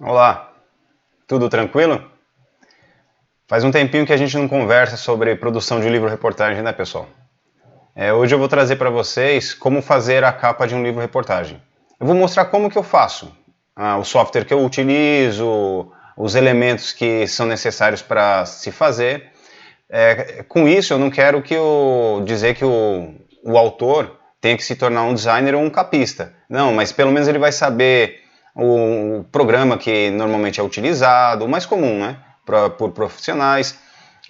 Olá, tudo tranquilo? Faz um tempinho que a gente não conversa sobre produção de livro-reportagem, né, pessoal? Hoje eu vou trazer para vocês como fazer a capa de um livro-reportagem. Eu vou mostrar como que eu faço, o software que eu utilizo, os elementos que são necessários para se fazer. Com isso, eu não quero dizer que o autor tenha que se tornar um designer ou um capista. Não, mas pelo menos ele vai saber o programa que normalmente é utilizado, o mais comum, né, por profissionais,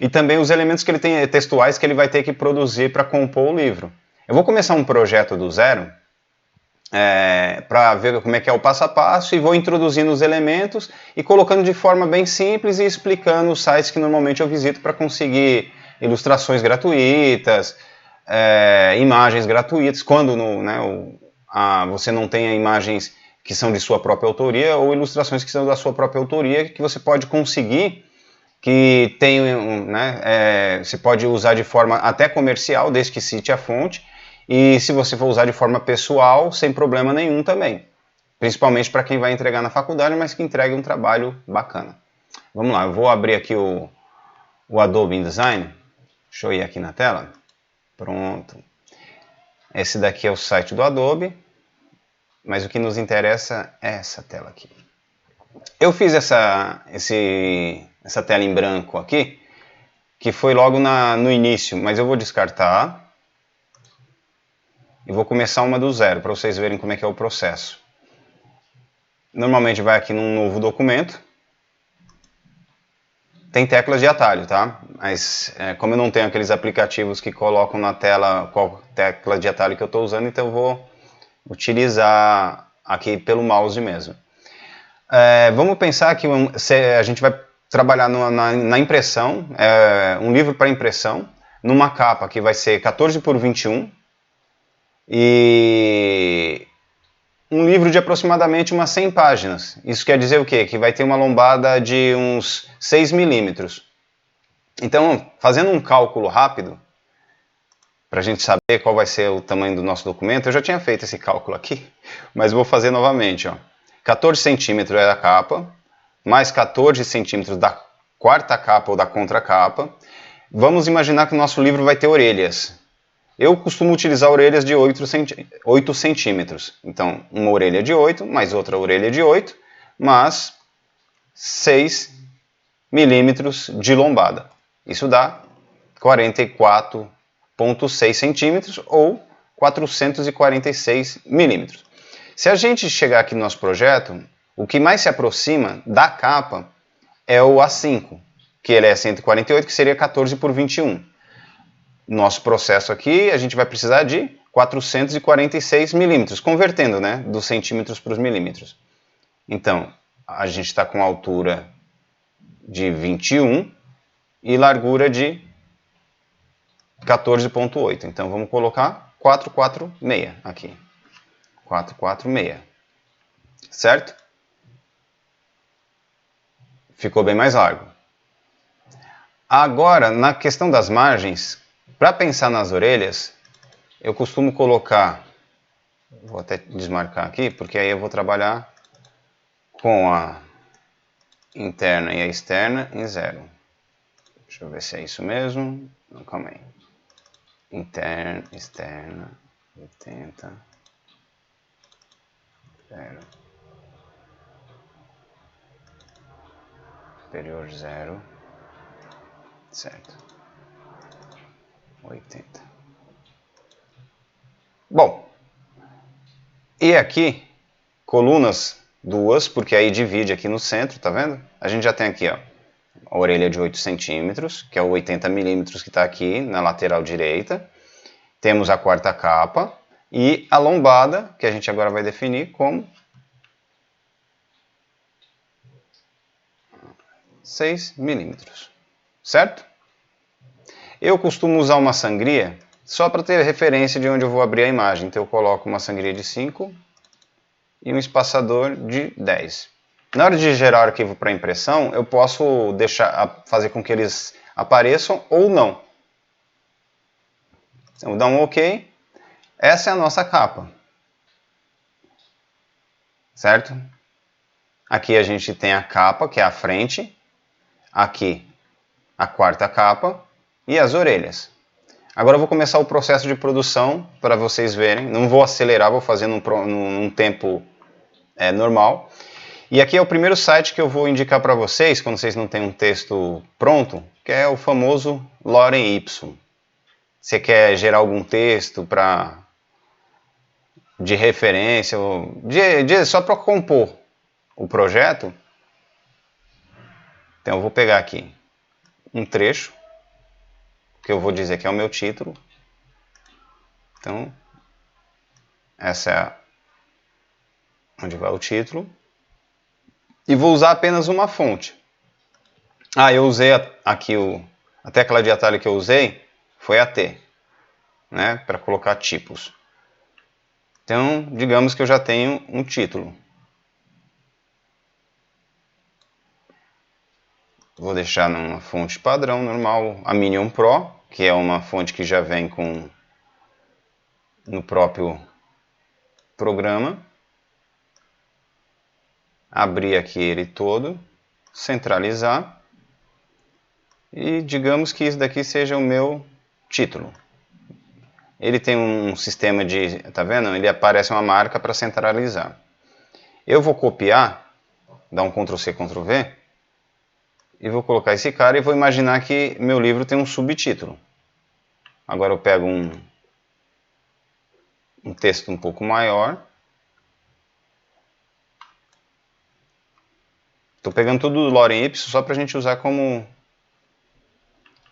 e também os elementos que ele tem, textuais, que ele vai ter que produzir para compor o livro. Eu vou começar um projeto do zero, para ver como é que é o passo a passo, e vou introduzindo os elementos e colocando de forma bem simples e explicando os sites que normalmente eu visito para conseguir ilustrações gratuitas, imagens gratuitas, quando você não tenha imagens que são de sua própria autoria ou ilustrações que são da sua própria autoria, que você pode conseguir, que tem, você pode usar de forma até comercial, desde que cite a fonte, e se você for usar de forma pessoal, sem problema nenhum também. Principalmente para quem vai entregar na faculdade, mas que entregue um trabalho bacana. Vamos lá, eu vou abrir aqui o Adobe InDesign. Deixa eu ir aqui na tela. Pronto. Esse daqui é o site do Adobe, mas o que nos interessa é essa tela aqui. Eu fiz essa tela em branco aqui, que foi logo no início, mas eu vou descartar e vou começar uma do zero, para vocês verem como é que é o processo. Normalmente vai aqui num novo documento. Tem teclas de atalho, tá? Mas como eu não tenho aqueles aplicativos que colocam na tela qual tecla de atalho que eu estou usando, então eu vou utilizar aqui pelo mouse mesmo. Vamos pensar que a gente vai trabalhar na impressão, um livro para impressão, numa capa que vai ser 14 por 21 e um livro de aproximadamente umas 100 páginas. Isso quer dizer o quê? Que vai ter uma lombada de uns 6 milímetros. Então, fazendo um cálculo rápido, para a gente saber qual vai ser o tamanho do nosso documento, eu já tinha feito esse cálculo aqui, mas vou fazer novamente. 14 centímetros é a capa, mais 14 centímetros da quarta capa ou da contracapa. Vamos imaginar que o nosso livro vai ter orelhas. Eu costumo utilizar orelhas de 8 centímetros. Então, uma orelha de 8, mais outra orelha de 8, mais 6 milímetros de lombada. Isso dá 44,6 centímetros ou 446 milímetros. Se a gente chegar aqui no nosso projeto, o que mais se aproxima da capa é o A5, que ele é 148, que seria 14 por 21. Nosso processo aqui, a gente vai precisar de 446 milímetros, convertendo, né, dos centímetros para os milímetros. Então, a gente está com altura de 21 e largura de 14,8. Então, vamos colocar 446 aqui. 446. Certo? Ficou bem mais largo. Agora, na questão das margens, para pensar nas orelhas, eu costumo colocar, vou até desmarcar aqui, porque aí eu vou trabalhar com a interna e a externa em 0. Deixa eu ver se é isso mesmo. Não, calma aí. Interna, externa, 80, 0. Superior 0. Certo. 80. Bom, e aqui, colunas duas, porque aí divide aqui no centro, tá vendo? A gente já tem aqui, ó, a orelha de 8 centímetros, que é o 80 milímetros que está aqui na lateral direita. Temos a quarta capa e a lombada, que a gente agora vai definir como 6 milímetros, certo? Eu costumo usar uma sangria só para ter referência de onde eu vou abrir a imagem. Então eu coloco uma sangria de 5 e um espaçador de 10. Na hora de gerar arquivo para impressão, eu posso fazer com que eles apareçam ou não. Então, dá um OK. Essa é a nossa capa. Certo? Aqui a gente tem a capa, que é a frente. Aqui a quarta capa e as orelhas. Agora eu vou começar o processo de produção para vocês verem. Não vou acelerar, vou fazer num tempo normal. E aqui é o primeiro site que eu vou indicar para vocês, quando vocês não têm um texto pronto, que é o famoso Lorem Ipsum. Você quer gerar algum texto de referência, só para compor o projeto. Então eu vou pegar aqui um trecho, que eu vou dizer que é o meu título. Então, essa é onde vai o título. E vou usar apenas uma fonte. Eu usei aqui a tecla de atalho que eu usei foi a T, né, para colocar tipos. Então, digamos que eu já tenho um título. Vou deixar numa fonte padrão, normal, a Minion Pro, que é uma fonte que já vem no próprio programa. Abrir aqui ele todo, centralizar. E digamos que isso daqui seja o meu título. Ele tem um sistema de... Tá vendo? Ele aparece uma marca para centralizar. Eu vou copiar, dar um Ctrl+C, Ctrl+V, e vou colocar esse cara e vou imaginar que meu livro tem um subtítulo. Agora eu pego um texto um pouco maior. Estou pegando tudo do Lorem Ipsum só para a gente usar como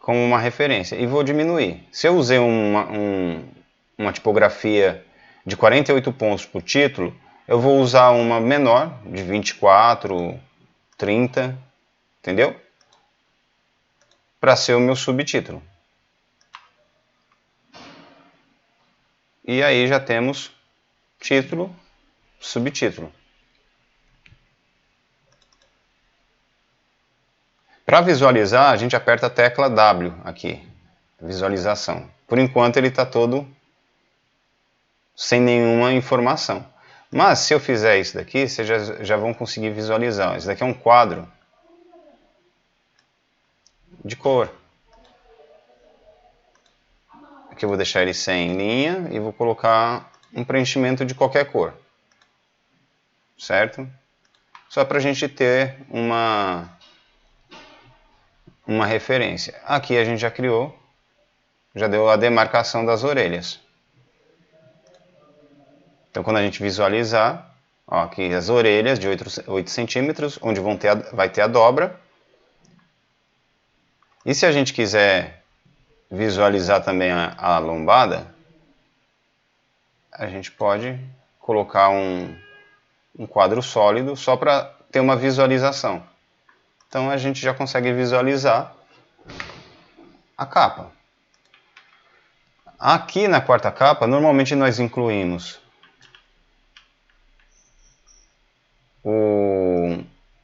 uma referência. E vou diminuir. Se eu usei uma tipografia de 48 pontos por título, eu vou usar uma menor, de 24, 30, entendeu? Para ser o meu subtítulo. E aí já temos título, subtítulo. Para visualizar, a gente aperta a tecla W aqui, visualização. Por enquanto ele está todo sem nenhuma informação. Mas se eu fizer isso daqui, vocês já vão conseguir visualizar. Isso daqui é um quadro de cor. Aqui eu vou deixar ele sem linha e vou colocar um preenchimento de qualquer cor. Certo? Só para a gente ter uma referência. Aqui a gente já criou, já deu a demarcação das orelhas. Então quando a gente visualizar, ó, aqui as orelhas de 8 centímetros, onde vai ter a dobra. E se a gente quiser visualizar também a lombada, a gente pode colocar um quadro sólido só para ter uma visualização. Então a gente já consegue visualizar a capa. Aqui na quarta capa, normalmente nós incluímos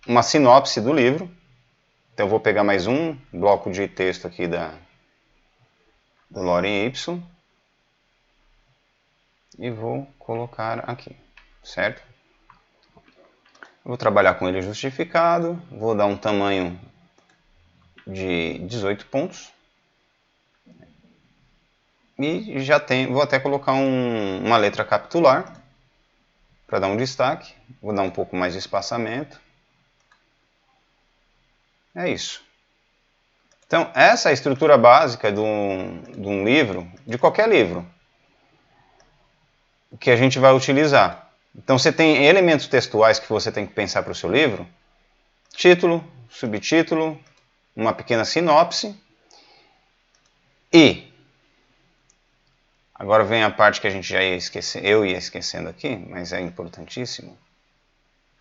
uma sinopse do livro. Então eu vou pegar mais um bloco de texto aqui do Lorem Ipsum e vou colocar aqui, certo? Vou trabalhar com ele justificado, vou dar um tamanho de 18 pontos. E já vou até colocar uma letra capitular para dar um destaque. Vou dar um pouco mais de espaçamento. É isso. Então, essa é a estrutura básica de um livro, de qualquer livro, que a gente vai utilizar. Então, você tem elementos textuais que você tem que pensar para o seu livro. Título, subtítulo, uma pequena sinopse. E agora vem a parte que a gente já ia esquecer, eu ia esquecendo aqui, mas é importantíssimo.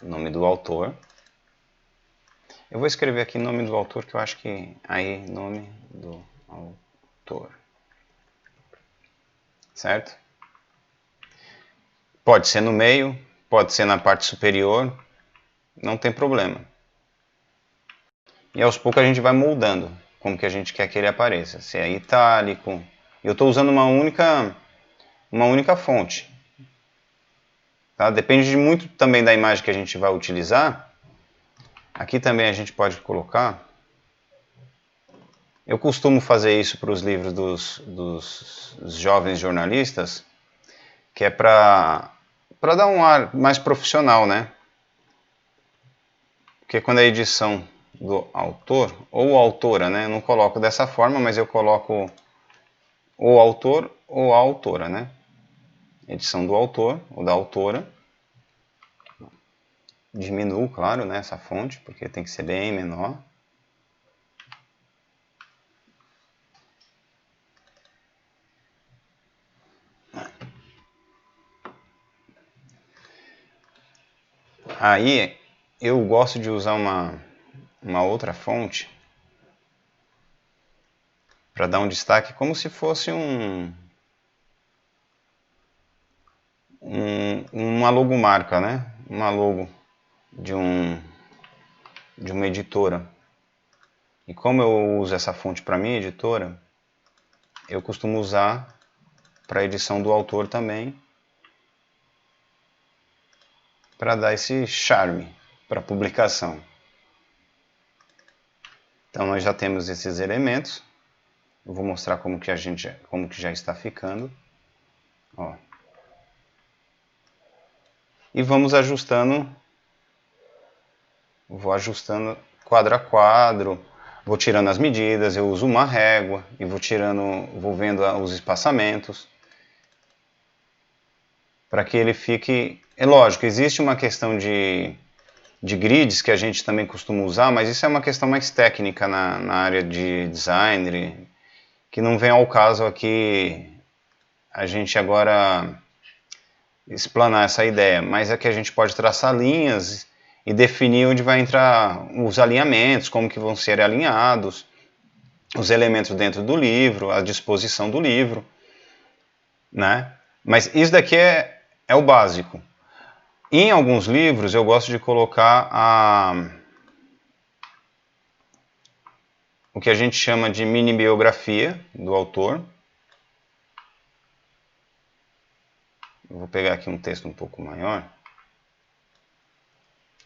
O nome do autor. Eu vou escrever aqui nome do autor, que eu acho que aí, nome do autor. Certo? Pode ser no meio, pode ser na parte superior, não tem problema. E aos poucos a gente vai moldando como que a gente quer que ele apareça. Se é itálico. Eu estou usando uma única fonte. Tá? Depende muito também da imagem que a gente vai utilizar. Aqui também a gente pode colocar. Eu costumo fazer isso para os livros dos jovens jornalistas, que é para dar um ar mais profissional, né? Porque quando a edição do autor, ou autora, né? Eu não coloco dessa forma, mas eu coloco o autor ou a autora, né? Edição do autor ou da autora. Diminuo, claro, né, essa fonte, porque tem que ser bem menor. Aí eu gosto de usar uma outra fonte para dar um destaque como se fosse uma logomarca, né? Uma logo de uma editora. E como eu uso essa fonte para minha editora, eu costumo usar para a edição do autor também, para dar esse charme para a publicação. Então nós já temos esses elementos. Eu vou mostrar como que já está ficando. Ó. E vamos ajustando. Vou ajustando quadro a quadro. Vou tirando as medidas. Eu uso uma régua e vou vendo os espaçamentos para que ele fique. É lógico, existe uma questão de grids que a gente também costuma usar, mas isso é uma questão mais técnica na área de design, que não vem ao caso aqui a gente agora explanar essa ideia, mas é que a gente pode traçar linhas e definir onde vai entrar os alinhamentos, como que vão ser alinhados, os elementos dentro do livro, a disposição do livro, né? Mas isso daqui é o básico. Em alguns livros eu gosto de colocar o que a gente chama de mini biografia do autor. Eu vou pegar aqui um texto um pouco maior.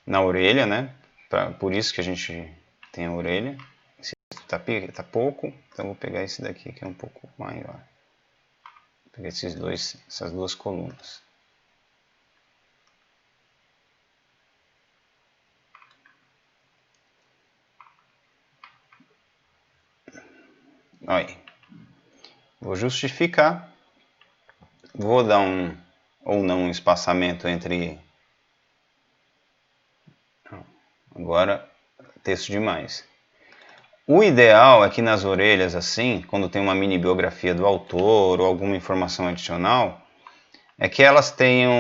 Na orelha, né? Por isso que a gente tem a orelha. Esse texto tá pouco, então eu vou pegar esse daqui que é um pouco maior. Vou pegar essas duas colunas. Olha aí. Vou justificar. Vou dar um espaçamento entre. Agora, texto demais. O ideal é que nas orelhas, assim, quando tem uma mini biografia do autor ou alguma informação adicional, é que elas tenham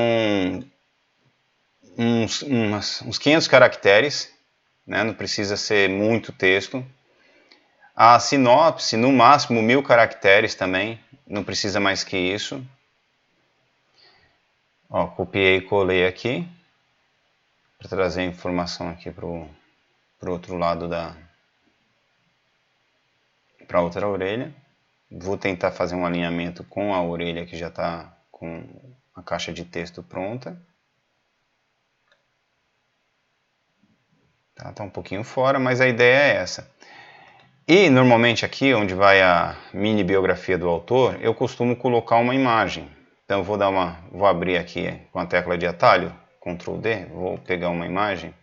uns 500 caracteres, né? Não precisa ser muito texto. A sinopse, no máximo 1000 caracteres também, não precisa mais que isso. Ó, copiei e colei aqui, para trazer a informação aqui para o outro lado para outra orelha. Vou tentar fazer um alinhamento com a orelha que já está com a caixa de texto pronta. Tá um pouquinho fora, mas a ideia é essa. E normalmente aqui, onde vai a mini biografia do autor, eu costumo colocar uma imagem. Então vou abrir aqui com a tecla de atalho, Ctrl D, vou pegar uma imagem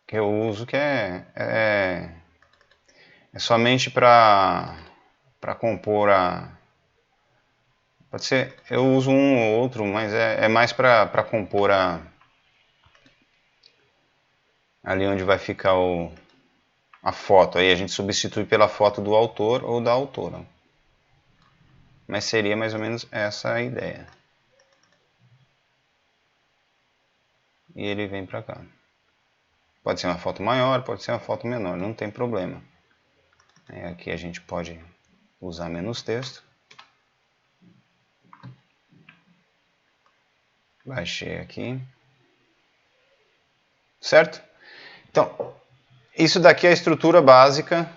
que eu uso, que é somente para compor pode ser, eu uso um ou outro, mas é mais para compor ali onde vai ficar a foto. Aí a gente substitui pela foto do autor ou da autora. Mas seria mais ou menos essa a ideia. E ele vem para cá. Pode ser uma foto maior, pode ser uma foto menor, não tem problema. Aqui a gente pode usar menos texto. Baixei aqui. Certo? Então, isso daqui é a estrutura básica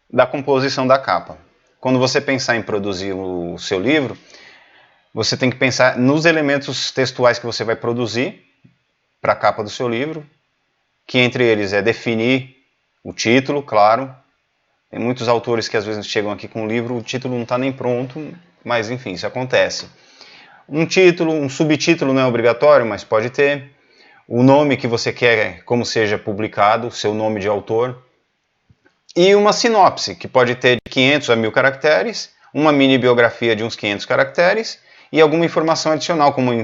da composição da capa. Quando você pensar em produzir o seu livro, você tem que pensar nos elementos textuais que você vai produzir para a capa do seu livro, que entre eles é definir o título, claro. Tem muitos autores que às vezes chegam aqui com o livro, o título não está nem pronto, mas enfim, isso acontece. Um título, um subtítulo não é obrigatório, mas pode ter. O nome que você quer como seja publicado, seu nome de autor. E uma sinopse, que pode ter de 500 a 1000 caracteres, uma mini biografia de uns 500 caracteres e alguma informação adicional, como a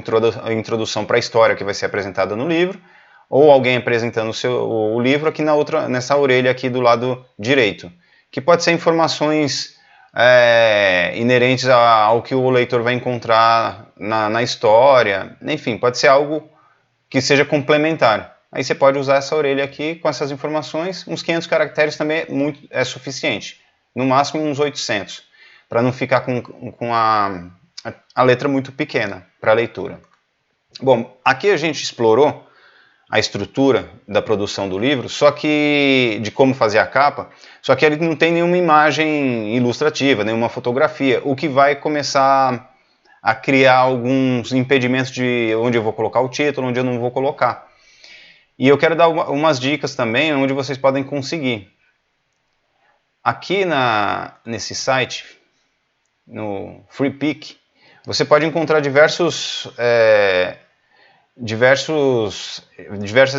introdução para a história que vai ser apresentada no livro, ou alguém apresentando o livro aqui nessa orelha aqui do lado direito, que pode ser informações inerentes ao que o leitor vai encontrar na história, enfim, pode ser algo que seja complementar. Aí você pode usar essa orelha aqui com essas informações, uns 500 caracteres também é suficiente, no máximo uns 800, para não ficar com a letra muito pequena para a leitura. Bom, aqui a gente explorou a estrutura da produção do livro, só que de como fazer a capa, só que ele não tem nenhuma imagem ilustrativa, nenhuma fotografia, o que vai começar a criar alguns impedimentos de onde eu vou colocar o título, onde eu não vou colocar. E eu quero dar umas dicas também onde vocês podem conseguir. Aqui nesse site, no FreePic, você pode encontrar diversas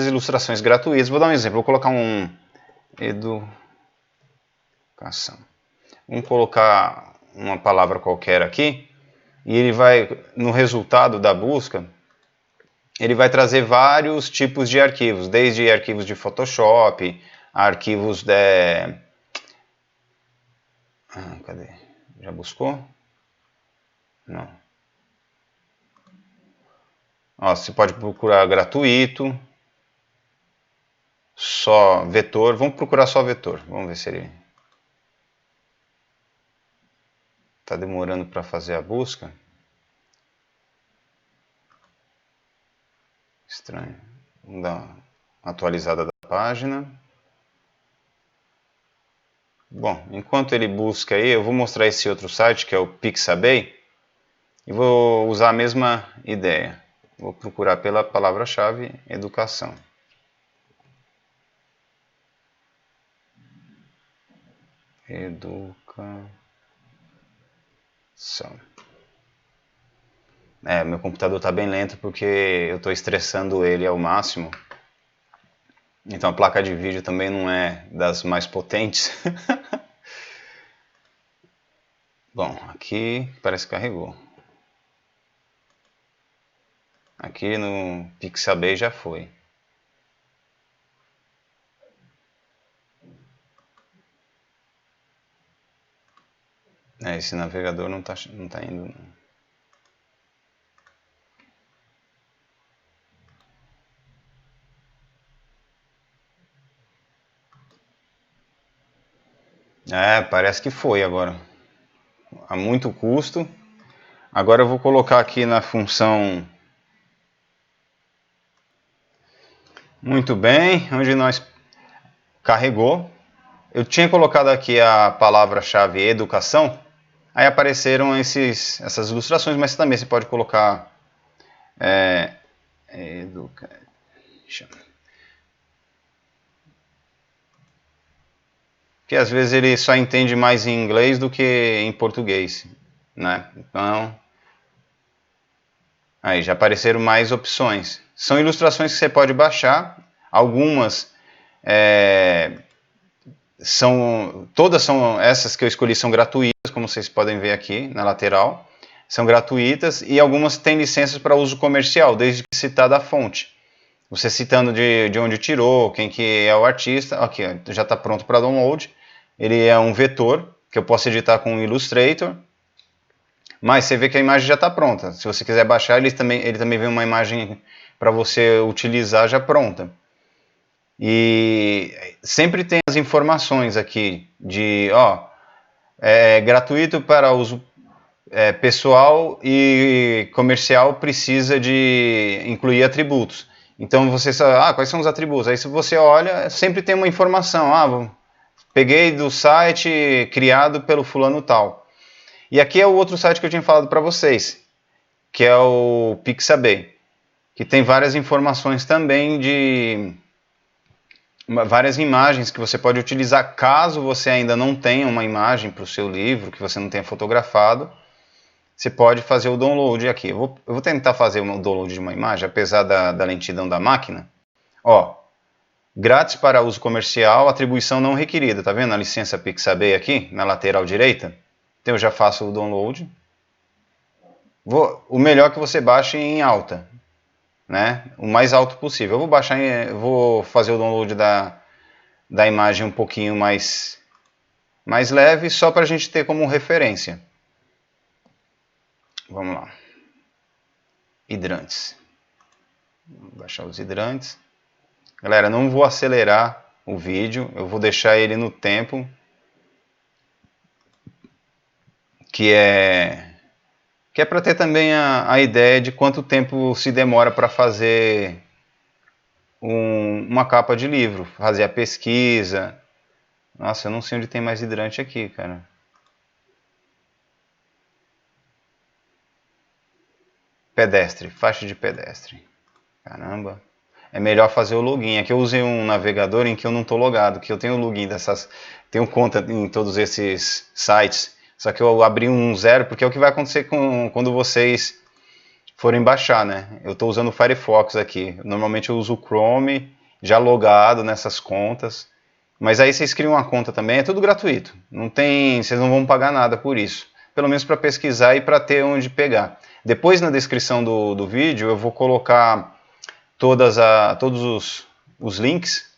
ilustrações gratuitas. Vou dar um exemplo, vou colocar um educação. Vamos colocar uma palavra qualquer aqui e ele vai, no resultado da busca, ele vai trazer vários tipos de arquivos, desde arquivos de Photoshop, arquivos de... cadê? Já buscou? Não. Ó, você pode procurar gratuito, só vetor. Vamos procurar só vetor. Vamos ver se ele está demorando para fazer a busca. Estranho. Vamos dar uma atualizada da página. Bom, enquanto ele busca aí, eu vou mostrar esse outro site que é o Pixabay e vou usar a mesma ideia. Vou procurar pela palavra-chave educação. Educação. Meu computador está bem lento porque eu estou estressando ele ao máximo. Então a placa de vídeo também não é das mais potentes. Bom, aqui parece que carregou. Aqui no Pixabay já foi. Esse navegador não tá indo. Parece que foi agora. A muito custo. Agora eu vou colocar aqui na função... Muito bem, onde nós carregou. Eu tinha colocado aqui a palavra-chave educação. Aí apareceram essas ilustrações, mas também você pode colocar porque às vezes ele só entende mais em inglês do que em português, né? Então, aí já apareceram mais opções. São ilustrações que você pode baixar. Algumas todas são essas que eu escolhi são gratuitas, como vocês podem ver aqui na lateral. São gratuitas e algumas têm licenças para uso comercial, desde que citada a fonte. Você citando de onde tirou, quem que é o artista. Aqui, ó, já está pronto para download. Ele é um vetor, que eu posso editar com o Illustrator. Mas você vê que a imagem já está pronta. Se você quiser baixar, ele também vem uma imagem para você utilizar já pronta. E sempre tem as informações aqui de, gratuito para uso pessoal e comercial, precisa de incluir atributos. Então você sabe, quais são os atributos? Aí se você olha, sempre tem uma informação, peguei do site criado pelo fulano tal. E aqui é o outro site que eu tinha falado para vocês, que é o Pixabay, que tem várias informações também de várias imagens que você pode utilizar caso você ainda não tenha uma imagem para o seu livro, que você não tenha fotografado. Você pode fazer o download aqui. Eu vou tentar fazer o download de uma imagem, apesar da lentidão da máquina. Ó, grátis para uso comercial, atribuição não requerida. Tá vendo a licença Pixabay aqui, na lateral direita? Então eu já faço o download. O melhor é que você baixe em alta, né? O mais alto possível. Eu vou fazer o download da imagem um pouquinho mais leve, só para a gente ter como referência. Vamos lá. Hidrantes. Vou baixar os hidrantes. Galera, não vou acelerar o vídeo, eu vou deixar ele no tempo que é para ter também a ideia de quanto tempo se demora para fazer uma capa de livro, fazer a pesquisa. Nossa, eu não sei onde tem mais hidrante aqui, cara. Pedestre, faixa de pedestre. Caramba. É melhor fazer o login. Aqui eu usei um navegador em que eu não estou logado, que eu tenho login dessas, tenho conta em todos esses sites. Só que eu abri um zero, porque é o que vai acontecer quando vocês forem baixar, né? Eu estou usando o Firefox aqui. Normalmente eu uso o Chrome, já logado nessas contas. Mas aí vocês criam uma conta também, é tudo gratuito. Não tem, vocês não vão pagar nada por isso. Pelo menos para pesquisar e para ter onde pegar. Depois na descrição do vídeo eu vou colocar todos os links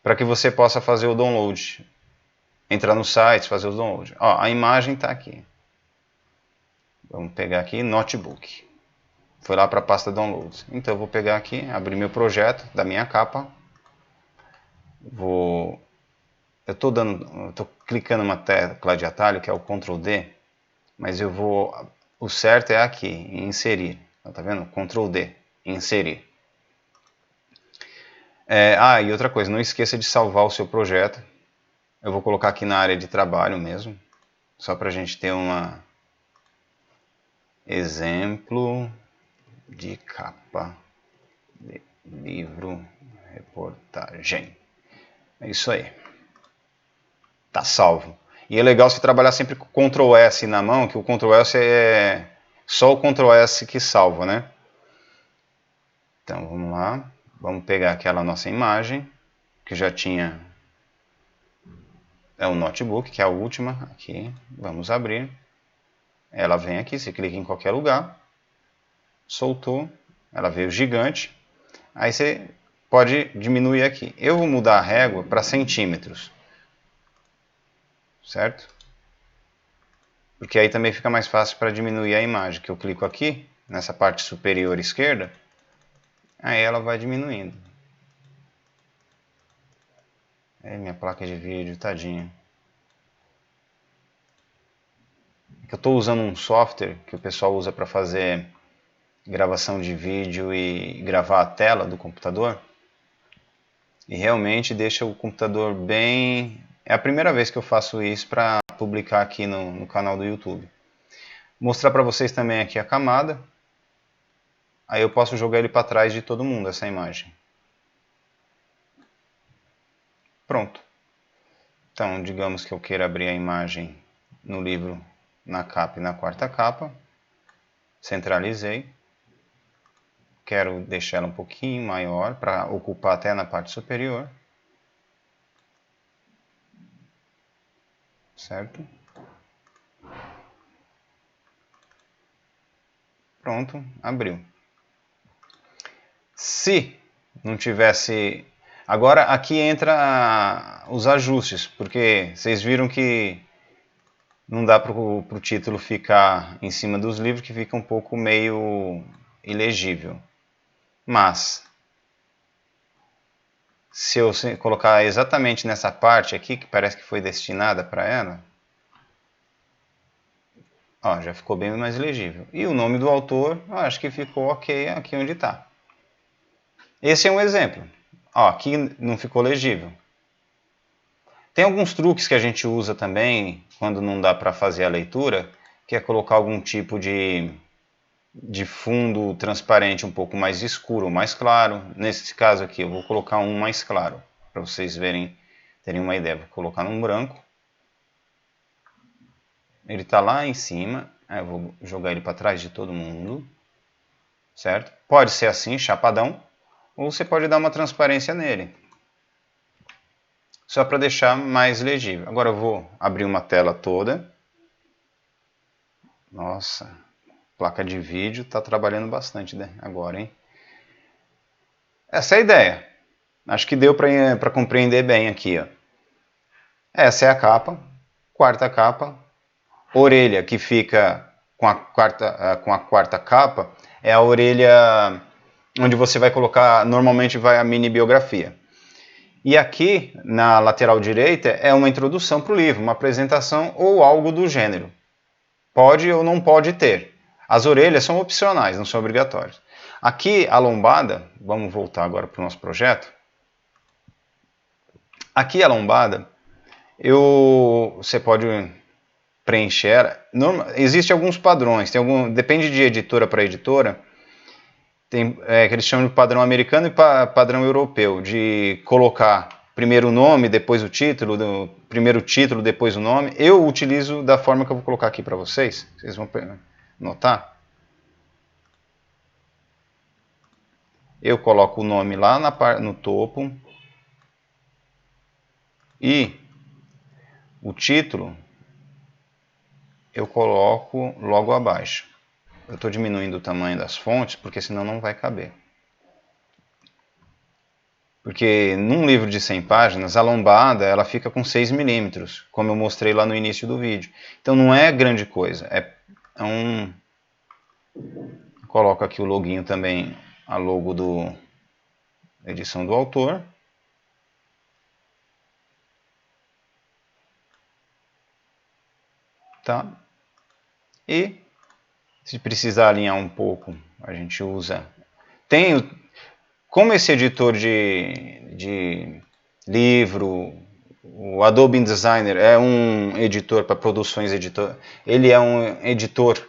para que você possa fazer o download. Entrar no site, fazer o download. Ó, a imagem está aqui. Vamos pegar aqui, notebook. Foi lá para a pasta downloads. Então eu vou pegar aqui, abrir meu projeto da minha capa. Eu estou clicando numa tecla de atalho que é o Ctrl D, mas o certo é aqui, em inserir. Tá vendo? Ctrl D, inserir. E outra coisa, não esqueça de salvar o seu projeto. Eu vou colocar aqui na área de trabalho mesmo, só para a gente ter um exemplo de capa de livro, reportagem. É isso aí. Tá salvo. E é legal você trabalhar sempre com o Ctrl S na mão, que o Ctrl S é só o Ctrl S que salva, né? Então vamos lá. Vamos pegar aquela nossa imagem, que já tinha... É o notebook, que é a última aqui. Vamos abrir. Ela vem aqui, você clica em qualquer lugar. Soltou. Ela veio gigante. Aí você pode diminuir aqui. Eu vou mudar a régua para centímetros. Certo? Porque aí também fica mais fácil para diminuir a imagem. Que eu clico aqui, nessa parte superior esquerda. Aí ela vai diminuindo. Minha placa de vídeo, tadinha. Eu estou usando um software que o pessoal usa para fazer gravação de vídeo e gravar a tela do computador. E realmente deixa o computador bem... É a primeira vez que eu faço isso para publicar aqui no canal do YouTube. Vou mostrar para vocês também aqui a camada. Aí eu posso jogar ele para trás de todo mundo, essa imagem. Pronto. Então, digamos que eu queira abrir a imagem no livro, na capa e na quarta capa. Centralizei. Quero deixar ela um pouquinho maior para ocupar até na parte superior. Certo? Pronto, abriu. Se não tivesse... Agora aqui entra os ajustes, porque vocês viram que não dá para o título ficar em cima dos livros, que fica um pouco meio ilegível. Mas, se eu colocar exatamente nessa parte aqui, que parece que foi destinada para ela, ó, já ficou bem mais legível. E o nome do autor, eu acho que ficou ok aqui onde está. Esse é um exemplo. Ó, aqui não ficou legível. Tem alguns truques que a gente usa também, quando não dá para fazer a leitura, quer colocar algum tipo de fundo transparente um pouco mais escuro ou mais claro. Nesse caso aqui eu vou colocar um mais claro, para vocês terem uma ideia. Vou colocar num branco. Ele está lá em cima, eu vou jogar ele para trás de todo mundo, certo? Pode ser assim, chapadão, ou você pode dar uma transparência nele, só para deixar mais legível. Agora eu vou abrir uma tela toda. Nossa, placa de vídeo está trabalhando bastante agora, hein? Essa é a ideia. Acho que deu para compreender bem aqui, ó. Essa é a capa, quarta capa. Orelha que fica com a quarta capa é a orelha onde você vai colocar, normalmente vai a mini biografia. E aqui, na lateral direita, é uma introdução para o livro, uma apresentação ou algo do gênero. Pode ou não pode ter. As orelhas são opcionais, não são obrigatórias. Aqui, a lombada, vamos voltar agora para o nosso projeto. Aqui a lombada, você pode preencher. Existem alguns padrões, depende de editora para editora. Tem que eles chamam de padrão americano e padrão europeu, de colocar primeiro o nome, depois o título, primeiro o título, depois o nome. Eu utilizo da forma que eu vou colocar aqui para vocês vão notar. Eu coloco o nome lá no topo e o título eu coloco logo abaixo. Eu estou diminuindo o tamanho das fontes, porque senão não vai caber. Porque num livro de 100 páginas, a lombada ela fica com 6 milímetros, como eu mostrei lá no início do vídeo. Então não é grande coisa. Coloco aqui o loginho também, a logo da edição do autor. Tá? E se precisar alinhar um pouco, a gente usa. Como esse editor de livro, o Adobe InDesigner é um editor para produções, ele é um editor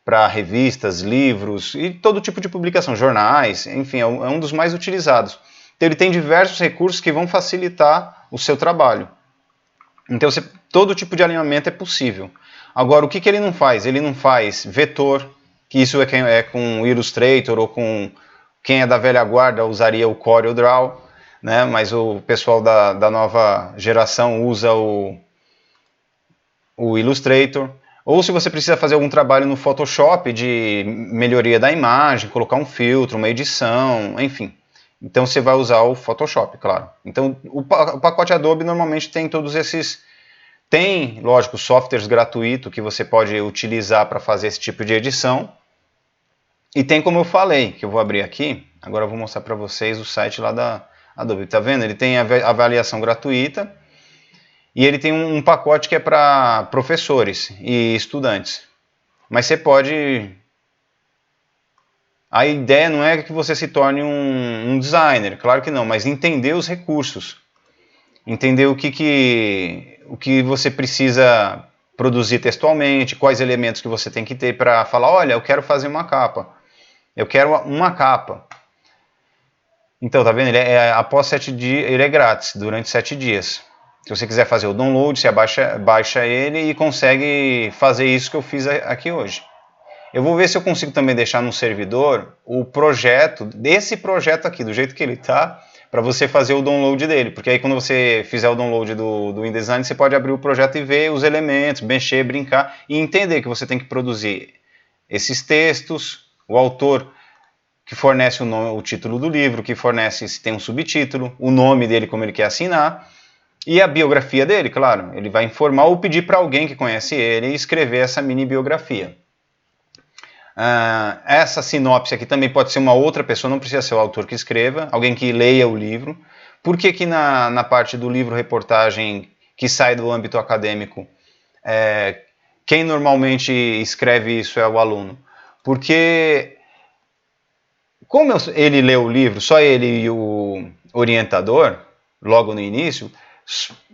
para revistas, livros e todo tipo de publicação, jornais, enfim, é um dos mais utilizados. Então ele tem diversos recursos que vão facilitar o seu trabalho. Então todo tipo de alinhamento é possível. Agora, o que ele não faz? Ele não faz vetor, que isso é com Illustrator ou com quem é da velha guarda usaria o CorelDRAW, né? Mas o pessoal da nova geração usa o Illustrator. Ou se você precisa fazer algum trabalho no Photoshop de melhoria da imagem, colocar um filtro, uma edição, enfim. Então você vai usar o Photoshop, claro. Então o pacote Adobe normalmente tem todos esses... Tem, lógico, softwares gratuitos que você pode utilizar para fazer esse tipo de edição. E tem, como eu falei, que eu vou abrir aqui, agora eu vou mostrar para vocês o site lá da Adobe. Tá vendo? Ele tem avaliação gratuita e ele tem um pacote que é para professores e estudantes. Mas você pode... A ideia não é que você se torne um designer, claro que não, mas entender os recursos. Entender o que você precisa produzir textualmente, quais elementos que você tem que ter para falar, olha, eu quero fazer uma capa. Eu quero uma capa. Então, tá vendo? Após 7 dias, ele é grátis, durante 7 dias. Se você quiser fazer o download, você baixa ele e consegue fazer isso que eu fiz aqui hoje. Eu vou ver se eu consigo também deixar no servidor o projeto, desse projeto aqui, do jeito que ele está, para você fazer o download dele. Porque aí quando você fizer o download do InDesign, você pode abrir o projeto e ver os elementos, mexer, brincar e entender que você tem que produzir esses textos, o autor que fornece o título do livro, que fornece se tem um subtítulo, o nome dele como ele quer assinar, e a biografia dele, claro. Ele vai informar ou pedir para alguém que conhece ele escrever essa mini biografia. Essa sinopse aqui também pode ser uma outra pessoa, não precisa ser o autor que escreva, alguém que leia o livro. Por que que na parte do livro-reportagem que sai do âmbito acadêmico, quem normalmente escreve isso é o aluno? Porque, como ele lê o livro, só ele e o orientador, logo no início,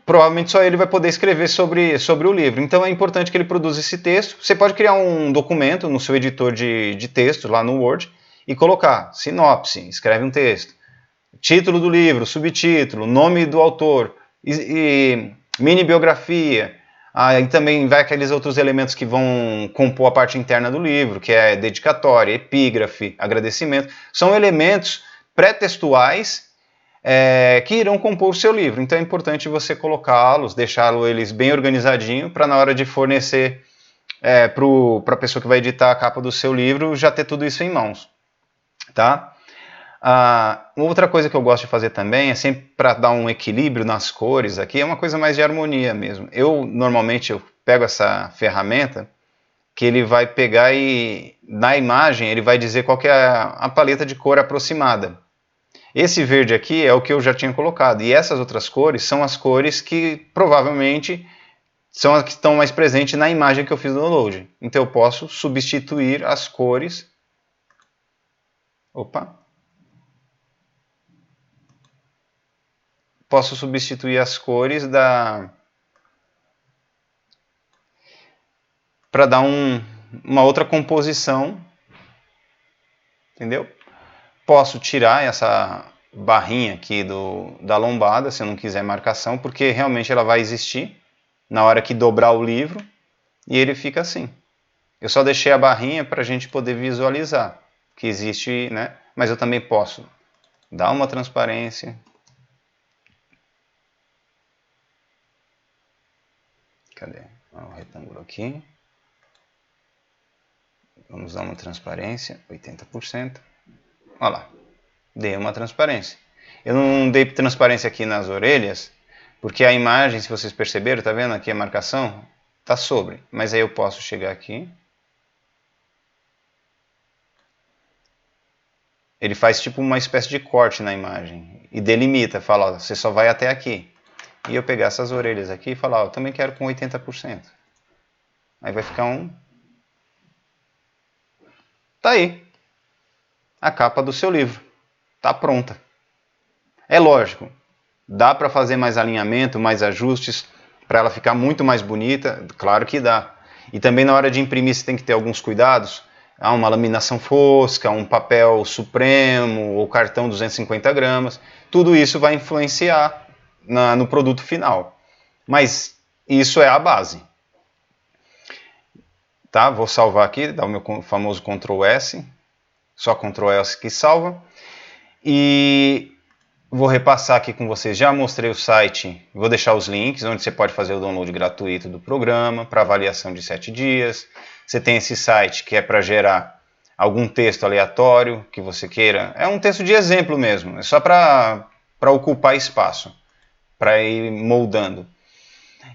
provavelmente só ele vai poder escrever sobre o livro. Então é importante que ele produza esse texto. Você pode criar um documento no seu editor de texto, lá no Word, e colocar sinopse, escreve um texto, título do livro, subtítulo, nome do autor, e mini biografia. Aí também vai aqueles outros elementos que vão compor a parte interna do livro, que é dedicatória, epígrafe, agradecimento. São elementos pré-textuais que irão compor o seu livro. Então é importante você colocá-los, deixá-los eles bem organizadinho, para na hora de fornecer para a pessoa que vai editar a capa do seu livro, já ter tudo isso em mãos. Tá? Outra coisa que eu gosto de fazer também é sempre para dar um equilíbrio nas cores aqui, é uma coisa mais de harmonia mesmo. Normalmente eu pego essa ferramenta que ele vai pegar e na imagem ele vai dizer qual que é a paleta de cor aproximada. Esse verde aqui é o que eu já tinha colocado, e essas outras cores são as cores que provavelmente são as que estão mais presentes na imagem que eu fiz no download. Então eu posso substituir as cores. Posso substituir as cores para dar uma outra composição, entendeu? Posso tirar essa barrinha aqui da lombada, se eu não quiser marcação, porque realmente ela vai existir na hora que dobrar o livro, e ele fica assim. Eu só deixei a barrinha para a gente poder visualizar que existe, né? Mas eu também posso dar uma transparência. Cadê? O retângulo aqui. Vamos dar uma transparência, 80%. Olha lá, dei uma transparência. Eu não dei transparência aqui nas orelhas, porque a imagem, se vocês perceberam, tá vendo aqui a marcação? Tá sobre. Mas aí eu posso chegar aqui. Ele faz tipo uma espécie de corte na imagem e delimita, fala, ó, você só vai até aqui. E eu pegar essas orelhas aqui e falar, ó, eu também quero com 80%. Aí vai ficar Tá aí. A capa do seu livro. Tá pronta. É lógico, dá para fazer mais alinhamento, mais ajustes, para ela ficar muito mais bonita, claro que dá. E também na hora de imprimir você tem que ter alguns cuidados. Há uma laminação fosca, um papel supremo ou cartão 250 gramas. Tudo isso vai influenciar no produto final. Mas isso é a base. Tá? Vou salvar aqui, dar o meu famoso Ctrl S. Só Ctrl S que salva. E vou repassar aqui com vocês. Já mostrei o site, vou deixar os links onde você pode fazer o download gratuito do programa para avaliação de 7 dias. Você tem esse site que é para gerar algum texto aleatório que você queira. É um texto de exemplo mesmo, é só para ocupar espaço, para ir moldando.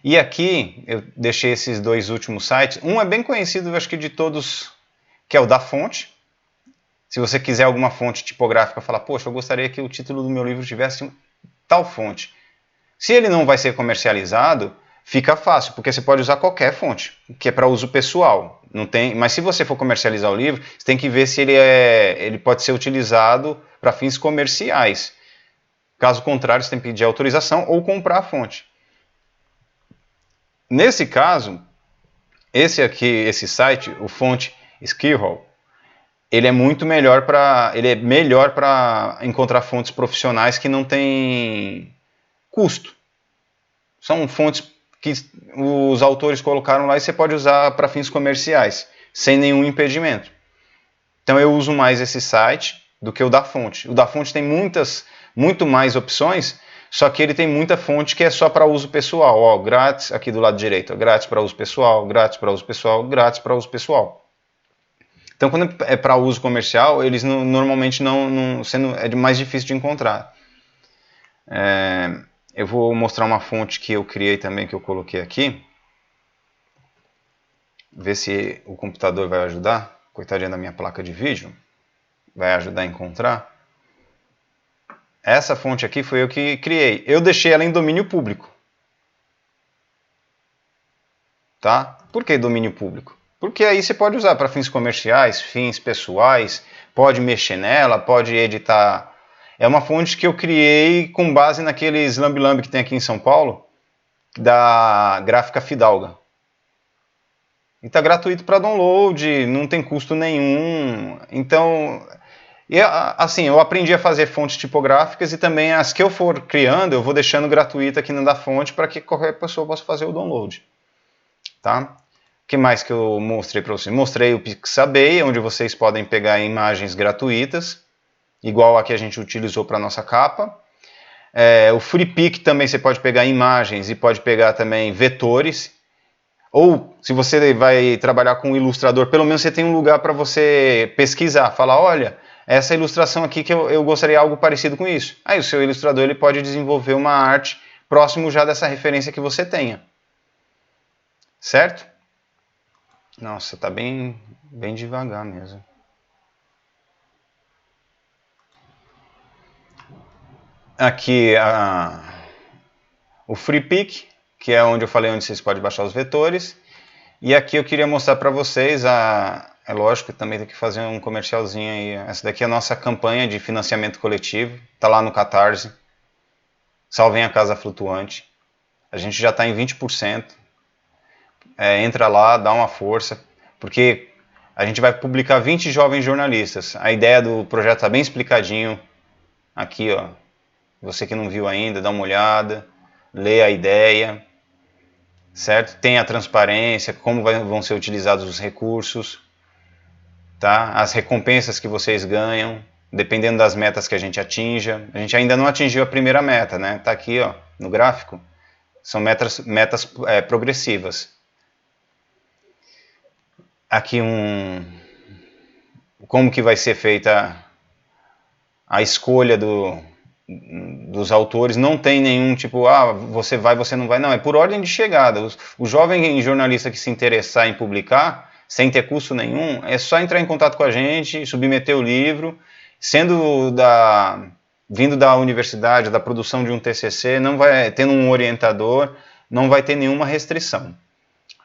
E aqui eu deixei esses dois últimos sites. Um é bem conhecido, acho que de todos, que é o da fonte. Se você quiser alguma fonte tipográfica, falar, poxa, eu gostaria que o título do meu livro tivesse tal fonte. Se ele não vai ser comercializado, fica fácil, porque você pode usar qualquer fonte, que é para uso pessoal. Não tem, mas se você for comercializar o livro, você tem que ver se ele pode ser utilizado para fins comerciais. Caso contrário, você tem que pedir autorização ou comprar a fonte. Nesse caso, esse site, o fonte Skillhole, ele é melhor para encontrar fontes profissionais que não têm custo. São fontes que os autores colocaram lá e você pode usar para fins comerciais, sem nenhum impedimento. Então eu uso mais esse site do que o da fonte. O da fonte tem muito mais opções, só que ele tem muita fonte que é só para uso pessoal. Ó, grátis, aqui do lado direito, ó, grátis para uso pessoal, grátis para uso pessoal, grátis para uso pessoal. Então, quando é para uso comercial, eles normalmente é mais difícil de encontrar. Eu vou mostrar uma fonte que eu criei também, que eu coloquei aqui. Ver se o computador vai ajudar. Coitadinha da minha placa de vídeo. Vai ajudar a encontrar. Essa fonte aqui foi eu que criei. Eu deixei ela em domínio público. Tá? Por que domínio público? Porque aí você pode usar para fins comerciais, fins pessoais, pode mexer nela, pode editar É uma fonte que eu criei com base naqueles lambe-lambe que tem aqui em São Paulo, da Gráfica Fidalga. E está gratuito para download, não tem custo nenhum. Então, assim, eu aprendi a fazer fontes tipográficas e também as que eu for criando, eu vou deixando gratuita aqui na fonte para que qualquer pessoa possa fazer o download. Tá? O que mais que eu mostrei para vocês? Mostrei o Pixabay, onde vocês podem pegar imagens gratuitas, igual a que a gente utilizou para a nossa capa. O FreePic também você pode pegar imagens e pode pegar também vetores. Ou, se você vai trabalhar com um ilustrador, pelo menos você tem um lugar para você pesquisar. Falar, olha, essa ilustração aqui que eu gostaria de algo parecido com isso. Aí o seu ilustrador ele pode desenvolver uma arte próximo já dessa referência que você tenha. Certo? Nossa, tá bem devagar mesmo. Aqui o FreePic, que é onde eu falei onde vocês podem baixar os vetores. E aqui eu queria mostrar para vocês, é lógico que também tem que fazer um comercialzinho aí. Essa daqui é a nossa campanha de financiamento coletivo, tá lá no Catarse. Salvem a Casa Flutuante. A gente já está em 20%. Entra lá, dá uma força, porque a gente vai publicar 20 jovens jornalistas. A ideia do projeto está bem explicadinho. Aqui, ó. Você que não viu ainda, dá uma olhada, lê a ideia, certo? Tem a transparência, como vão ser utilizados os recursos, tá? As recompensas que vocês ganham, dependendo das metas que a gente atinja. A gente ainda não atingiu a primeira meta, né? Tá aqui, ó, no gráfico. São metas progressivas. Aqui como que vai ser feita a escolha dos autores. Não tem nenhum tipo, você vai, você não vai. Não, é por ordem de chegada. O jovem jornalista que se interessar em publicar, sem ter custo nenhum, é só entrar em contato com a gente, submeter o livro, vindo da universidade, da produção de um TCC, não vai tendo um orientador, não vai ter nenhuma restrição.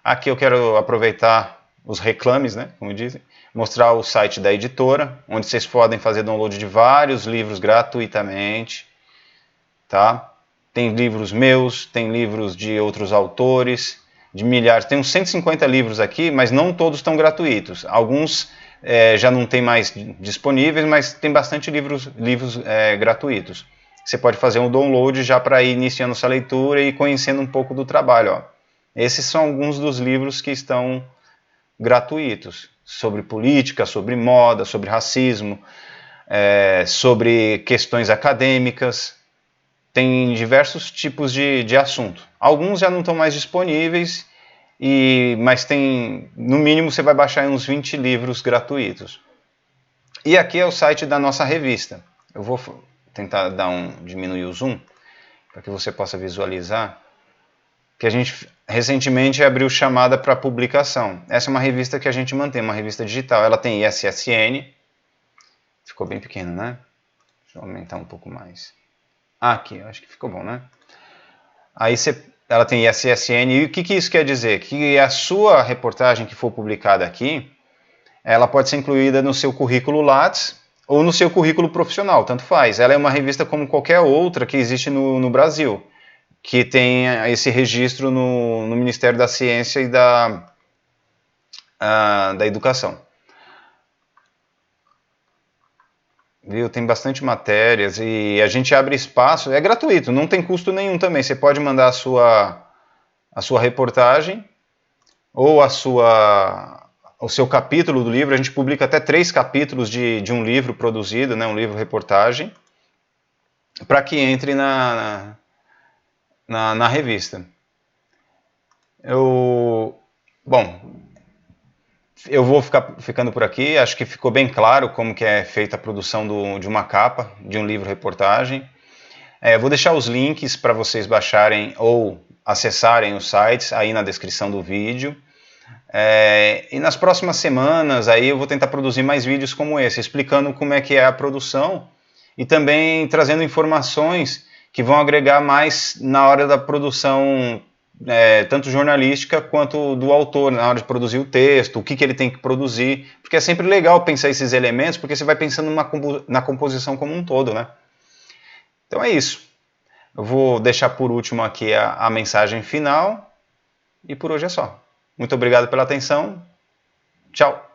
Aqui eu quero aproveitar os reclames, né, como dizem, mostrar o site da editora, onde vocês podem fazer download de vários livros gratuitamente, tá? Tem livros meus, tem livros de outros autores, de milhares, tem uns 150 livros aqui, mas não todos estão gratuitos. Alguns já não tem mais disponíveis, mas tem bastante livros gratuitos. Você pode fazer um download já para ir iniciando sua leitura e conhecendo um pouco do trabalho, ó. Esses são alguns dos livros que estão gratuitos, sobre política, sobre moda, sobre racismo, sobre questões acadêmicas. Tem diversos tipos de assunto. Alguns já não estão mais disponíveis, mas tem, no mínimo você vai baixar uns 20 livros gratuitos. E aqui é o site da nossa revista. Eu vou tentar diminuir o zoom, para que você possa visualizar. Que a gente recentemente abriu chamada para publicação. Essa é uma revista que a gente mantém, uma revista digital. Ela tem ISSN. Ficou bem pequeno, né? Deixa eu aumentar um pouco mais. Aqui, acho que ficou bom, né? Aí ela tem ISSN. E o que isso quer dizer? Que a sua reportagem que for publicada aqui, ela pode ser incluída no seu currículo Lattes ou no seu currículo profissional, tanto faz. Ela é uma revista como qualquer outra que existe no Brasil, que tem esse registro no Ministério da Ciência e da Educação. Viu? Tem bastante matérias e a gente abre espaço, é gratuito, não tem custo nenhum também. Você pode mandar a sua reportagem ou o seu capítulo do livro. A gente publica até 3 capítulos de um livro produzido, né, um livro-reportagem, para que entre na revista. Eu vou ficando por aqui. Acho que ficou bem claro como que é feita a produção de uma capa, de um livro-reportagem. Vou deixar os links para vocês baixarem ou acessarem os sites aí na descrição do vídeo. E nas próximas semanas aí eu vou tentar produzir mais vídeos como esse, explicando como é que é a produção e também trazendo informações que vão agregar mais na hora da produção, tanto jornalística quanto do autor, na hora de produzir o texto, o que ele tem que produzir, porque é sempre legal pensar esses elementos, porque você vai pensando na composição como um todo, né? Então é isso. Eu vou deixar por último aqui a mensagem final e por hoje é só. Muito obrigado pela atenção. Tchau!